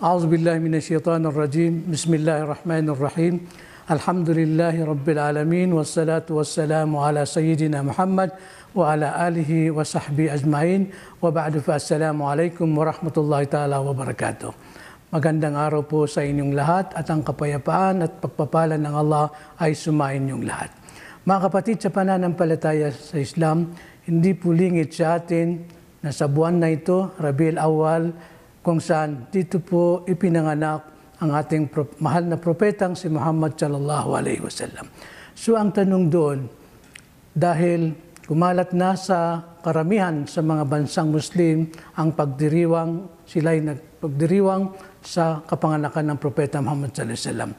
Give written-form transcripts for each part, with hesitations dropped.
أعوذ بالله من الشيطان الرجيم بسم الله الرحمن الرحيم الحمد لله رب العالمين والصلاة والسلام على سيدنا محمد وعلى آله وصحبه أجمعين وبعد فالسلام عليكم ورحمة الله تعالى وبركاته. Magandang araw po sa inyong lahat at ang kapayapaan at pagpapala ng Allah ay sumain inyong lahat. Mga kapatid, sa pananampalataya sa Islam, hindi po lingid sa atin na sa buwan na ito, Rabiul Awwal, kung saan dito po ipinanganak ang ating mahal na propetang si Muhammad sallallahu alaihi wasallam. So ang tanong doon, dahil kumalat na sa karamihan sa mga bansang Muslim ang pagdiriwang, sila'y nagpagdiriwang sa kapanganakan ng propeta Muhammad sallallahu alaihi wasallam.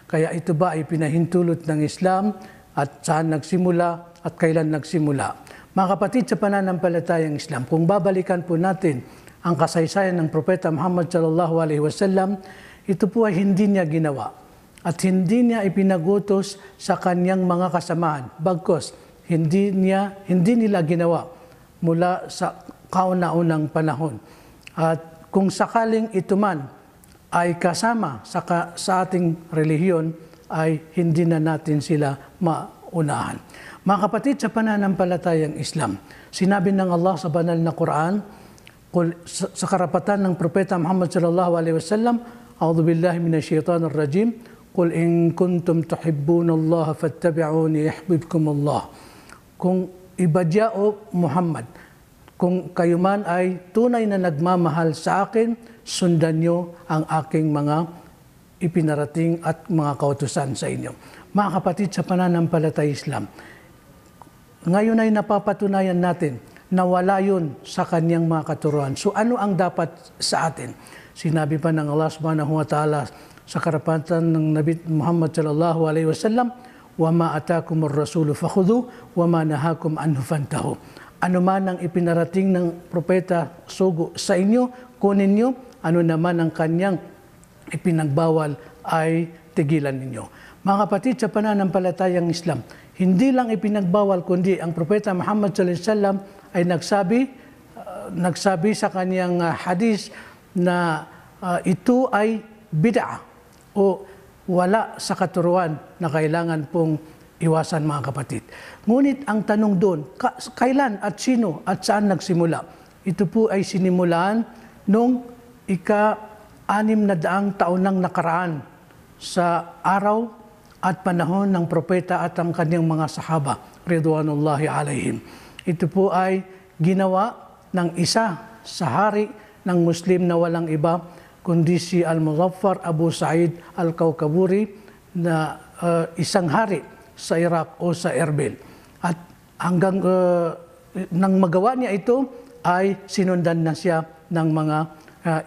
Kaya ito ba ay pinahintulot ng Islam at saan nagsimula at kailan nagsimula? Mga kapatid, sa pananampalatayang Islam, kung babalikan po natin ang kasaysayan ng propeta Muhammad sallallahu alaihi wasallam, ito po ay hindi niya ginawa at hindi niya ipinagutos sa kanyang mga kasamahan. Bagkus, hindi nila ginawa mula sa kauna-unang panahon. At kung sakaling ito man ay kasama sa ating relihiyon, ay hindi na natin sila maunahan. Mga kapatid, sa pananampalatayang Islam, sinabi ng Allah sa banal na Quran, sa karapatan ng propeta Muhammad sallallahu alaihi wasallam, A'udhu billahi minasyaitanir rajim, Qul in kuntum tuhibbunallaha fattabi'uni yuhibbukumullah. Kung ibadya o Muhammad, kung kayo man ay tunay na nagmamahal sa akin, sundan nyo ang aking mga ipinarating at mga kautusan sa inyo. Mga kapatid, sa pananampalatayang Islam, ngayon ay napapatunayan natin na wala yun sa kanyang mga katuruan. So ano ang dapat sa atin? Sinabi pa ng Allah subhanahu wa ta'ala sa karapatan ng Nabi Muhammad sallallahu alaihi wasallam, وَمَا أَتَاكُمُ الرَّسُولُ فَخُذُوا وَمَا نَهَاكُمْ عَنْهُ فَانْتَهُوا. Ano man ang ipinarating ng propeta sugo sa inyo, kunin nyo. Ano naman ang kanyang ipinagbawal ay tigilan ninyo. Mga kapatid, sa pananampalatayang Islam, hindi lang ipinagbawal kundi ang propeta Muhammad sallallahu alaihi wasallam ay nagsabi sa kanyang hadis na ito ay bid'ah o wala sa katuruan na kailangan pong iwasan, mga kapatid. Ngunit ang tanong doon, kailan at sino at saan nagsimula? Ito po ay sinimulaan noong ika-600 taon nang nakaraan sa araw at panahon ng propeta at ang kanyang mga sahaba, ridwanullahi alaihim. Ito po ay ginawa ng isa sa hari ng Muslim na walang iba kundi si Al-Muzaffar Abu Sa'id Al-Kawkaburi, na isang hari sa Iraq o sa Erbil. At hanggang nang magawa niya ito ay sinundan na siya ng mga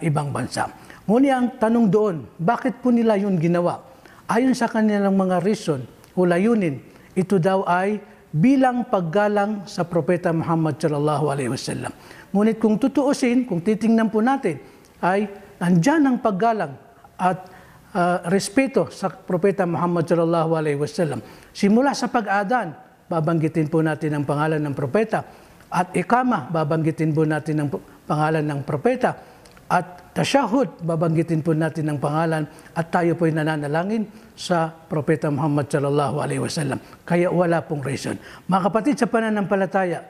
ibang bansa. Ngunit ang tanong doon, bakit po nila yun ginawa? Ayon sa kanilang mga reason o layunin, ito daw ay bilang paggalang sa propeta Muhammad sallallahu alaihi wasallam. Ngunit kung tutuusin, kung titingnan po natin, ay nandyan ang paggalang at respeto sa propeta Muhammad sallallahu alaihi wasallam. Simula sa pag-adan, babanggitin po natin ang pangalan ng propeta, at ikama, babanggitin po natin ang pangalan ng propeta, at tasyahud, babanggitin po natin ang pangalan, at tayo po'y nananalangin sa propeta Muhammad sallallahu alaihi wasallam. Kaya wala pong reason. Mga kapatid, sa pananampalataya,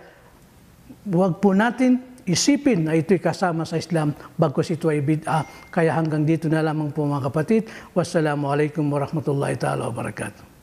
huwag po natin isipin na ito'y kasama sa Islam, bagkus ito ay bid'ah. Kaya hanggang dito na lamang po, mga kapatid. Wassalamualaikum warahmatullahi ta'ala wabarakatuh.